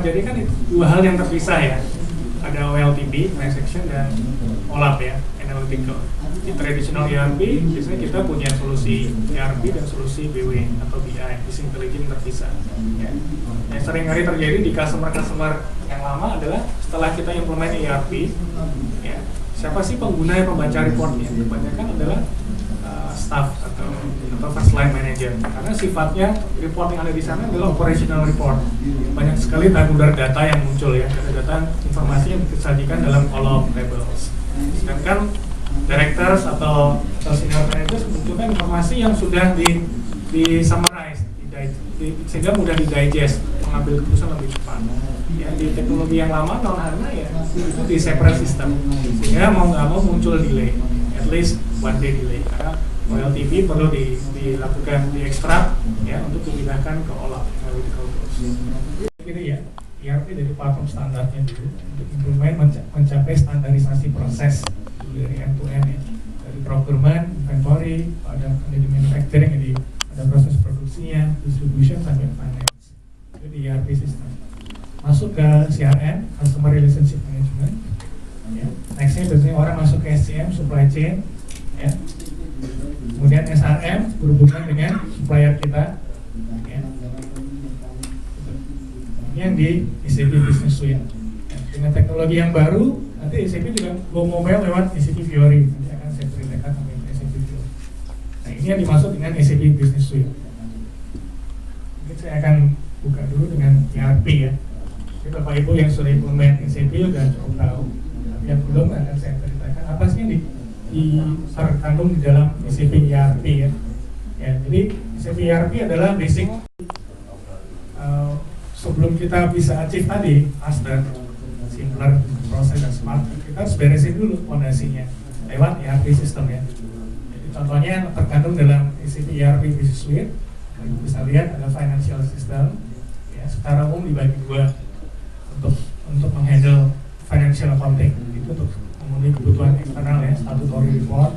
terjadi kan dua hal yang terpisah ya. Ada OLTP, transaction, dan OLAP ya, analytical. Di traditional ERP biasanya kita punya solusi ERP dan solusi BW atau BI, business intelligence terpisah. Ya. Yang sering kali terjadi di customer yang lama adalah setelah kita implement ERP, ya, siapa sih pengguna yang membaca reportnya? Kebanyakan adalah staff atau first line manager, karena sifatnya report yang ada di sana adalah operational report. Banyak sekali tabular data yang muncul ya, data informasi yang disajikan dalam kolom tables. Sedangkan directors atau senior managers menunjukkan informasi yang sudah di summarize, sehingga mudah di digest, mengambil keputusan lebih cepat. Ya, di teknologi yang lama non HANA ya itu di separate system, sehingga mau nggak mau muncul delay, at least one day delay, karena OLTP perlu dilakukan diekstrak ya untuk dipindahkan ke OLAP analytical tools. Ini ya ERP dari platform standarnya dulu untuk implement mencapai standarisasi proses dari end to end ya. Dari procurement, inventory, ada di manufacturing, jadi ada proses produksinya, distribution sampai finance. Itu di ERP system. Masuk ke CRM, customer relationship management. Ya. Nextnya biasanya orang masuk ke SCM, supply chain. Ya. Kemudian SRM berhubungan dengan supplier kita ya. Ini yang di SAP Business Suite ya. Dengan teknologi yang baru nanti SAP juga go mobile lewat SAP Fiori, nanti akan saya ceritakan sampai SAP Fiori. Nah ini yang dimaksud dengan SAP Business Suite. Mungkin saya akan buka dulu dengan ERP ya. Jadi Bapak Ibu yang sudah implement SAP sudah cukup tahu, tapi yang belum akan saya ceritakan apa sih yang terkandung di dalam SAP ERP ya. Ya, jadi SAP ERP adalah basic sebelum kita bisa achieve tadi faster, simpler, proses dan smart, kita harus beresin dulu fondasinya lewat ERP system ya. Jadi contohnya terkandung dalam SAP ERP Business Suite. Kita bisa lihat ada financial system ya, secara umum dibagi dua untuk menghandle financial accounting, itu untuk memenuhi kebutuhan eksternal ya, statutory report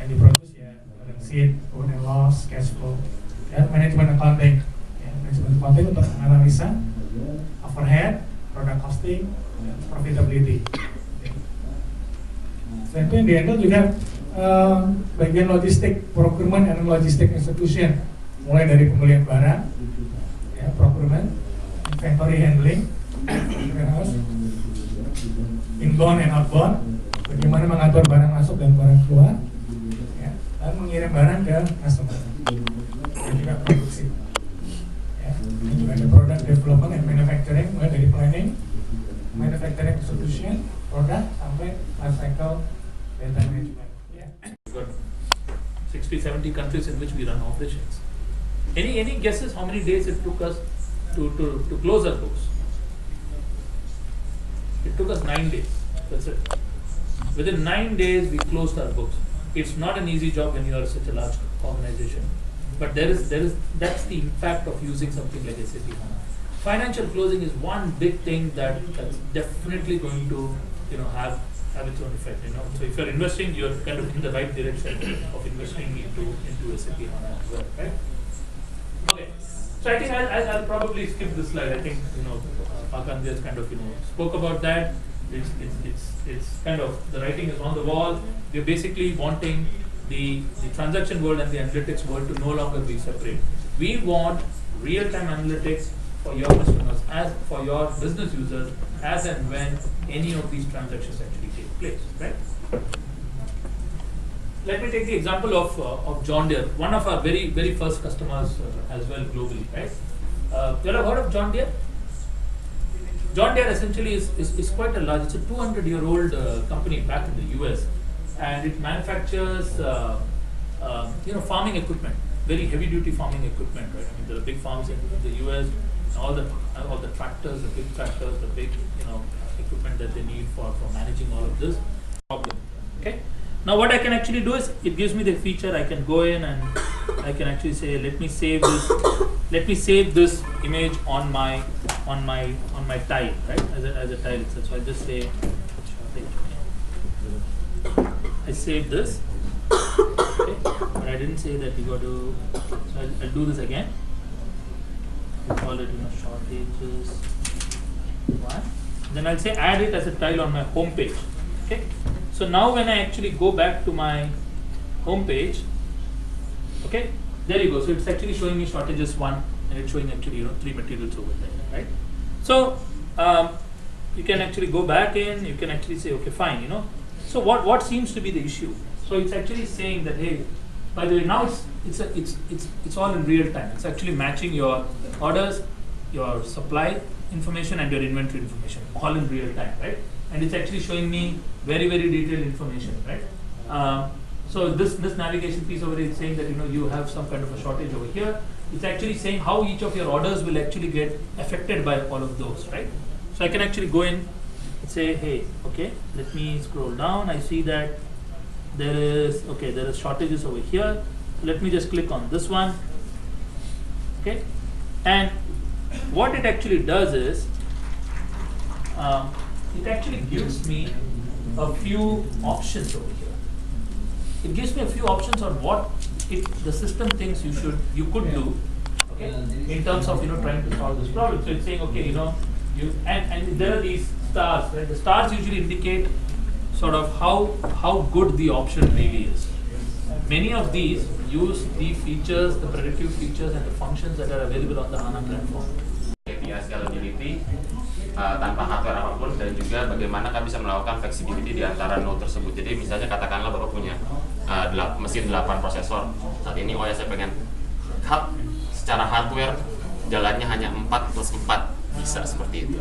yang diproduksi ya, balance sheet, profit and loss, cash flow, dan management accounting. Ya, management accounting untuk analisa overhead, product costing, dan profitability. Selain itu yang dihandle juga bagian logistik, procurement and logistic execution, mulai dari pembelian barang, ya, procurement, inventory handling, warehouse, inbound and outbound, bagaimana mengatur barang masuk dan barang keluar, ya, dan mengirim barang ke customer, dan juga produksi. Ya, dan juga ada product development and manufacturing, mulai dari planning, manufacturing execution, product sampai life cycle data management. Yeah. We've got 60-70 countries in which we run operations. Any guesses how many days it took us to close our books? It took us 9 days. That's it. Within 9 days, we closed our books. It's not an easy job when you are such a large organization, but that's the impact of using something like SAP HANA. Financial closing is one big thing that's definitely going to have its own effect. So if you're investing, you're kind of in the right direction of investing into SAP HANA as well, right? Okay. So I think I'll probably skip this slide. I think Hakan just kind of spoke about that. It's kind of the writing is on the wall. We're basically wanting the transaction world and the analytics world to no longer be separate. We want real-time analytics for your customers, as for your business users, as and when any of these transactions actually take place, right? Let me take the example of John Deere, one of our very, very first customers as well globally, right? You have heard of John Deere? John Deere essentially is quite a large, it's a 200-year-old company back in the US, and it manufactures farming equipment, very heavy-duty farming equipment, right? I mean, there are big farms in the US, all the tractors, the big tractors, the big equipment that they need for managing all of this problem. Okay. Now what I can actually do is it gives me the feature. I can go in and I can actually say, let me save this. Let me save this image on my tile, right? As a tile itself. So I just say, I save this. Okay. But I didn't say that you got to. So I'll do this again. We call it shortages. one. Then I'll say add it as a tile on my home page. Okay. So now when I actually go back to my home page, okay, there you go. So it's actually showing me shortages 1, and it's showing actually 3 materials over there, right? So you can actually go back in. You can actually say, okay, fine, So what seems to be the issue? So it's actually saying that, hey, by the way, now it's all in real time. It's actually matching your orders, your supply information, and your inventory information all in real time, right? And it's actually showing me very detailed information, right? So this navigation piece over here is saying that you have some kind of a shortage over here. It's actually saying how each of your orders will actually get affected by all of those, right? So I can actually go in and say, hey, okay, let me scroll down. I see that there is shortages over here. Let me just click on this one, okay? And what it actually does is, it actually gives me a few options over here. It gives me a few options on what the system thinks you could do, okay, in terms of trying to solve this problem. So it's saying, okay, and there are these stars, right? The stars usually indicate sort of how good the option really is. Many of these use the features, the predictive features, and the functions that are available on the HANA platform. API scalability tanpa hardware apapun, dan juga bagaimana Kak bisa melakukan flexibility di antara node tersebut. Jadi misalnya katakanlah Bapak punya mesin 8 prosesor. Saat ini saya pengen cut secara hardware jalannya hanya 4 plus 4, bisa seperti itu.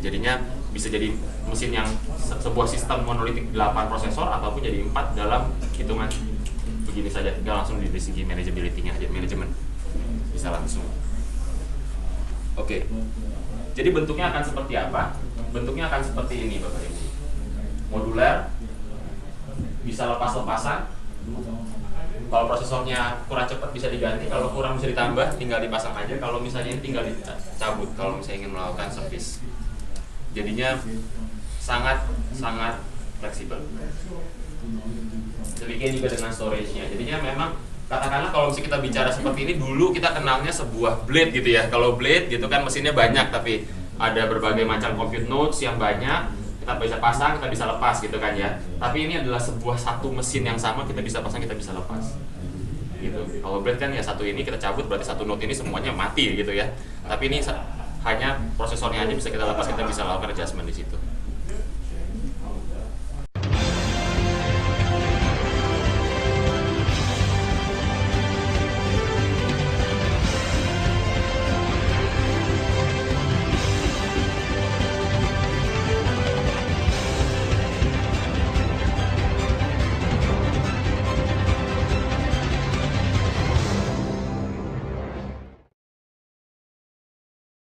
Jadinya bisa jadi mesin yang sebuah sistem monolitik 8 prosesor ataupun jadi 4 dalam hitungan begini saja, tinggal langsung dari segi manageability-nya aja, manajemen bisa langsung. Oke. Jadi bentuknya akan seperti apa? Bentuknya akan seperti ini, Bapak Ibu. Modular, bisa lepas-lepasan. Kalau prosesornya kurang cepat bisa diganti, kalau kurang bisa ditambah, tinggal dipasang aja. Kalau misalnya ini tinggal dicabut, kalau misalnya ingin melakukan service. Jadinya sangat fleksibel. Demikian juga dengan storage-nya. Jadinya memang katakanlah kalau misalnya kita bicara seperti ini, dulu kita kenalnya sebuah blade gitu ya. Kalau blade gitu kan mesinnya banyak, tapi ada berbagai macam compute nodes yang banyak, kita bisa pasang, kita bisa lepas gitu kan ya. Tapi ini adalah sebuah satu mesin yang sama, kita bisa pasang, kita bisa lepas gitu. Kalau blade kan ya satu ini kita cabut, berarti satu node ini semuanya mati gitu ya. Tapi ini hanya prosesornya aja bisa kita lepas, kita bisa lakukan adjustment di situ.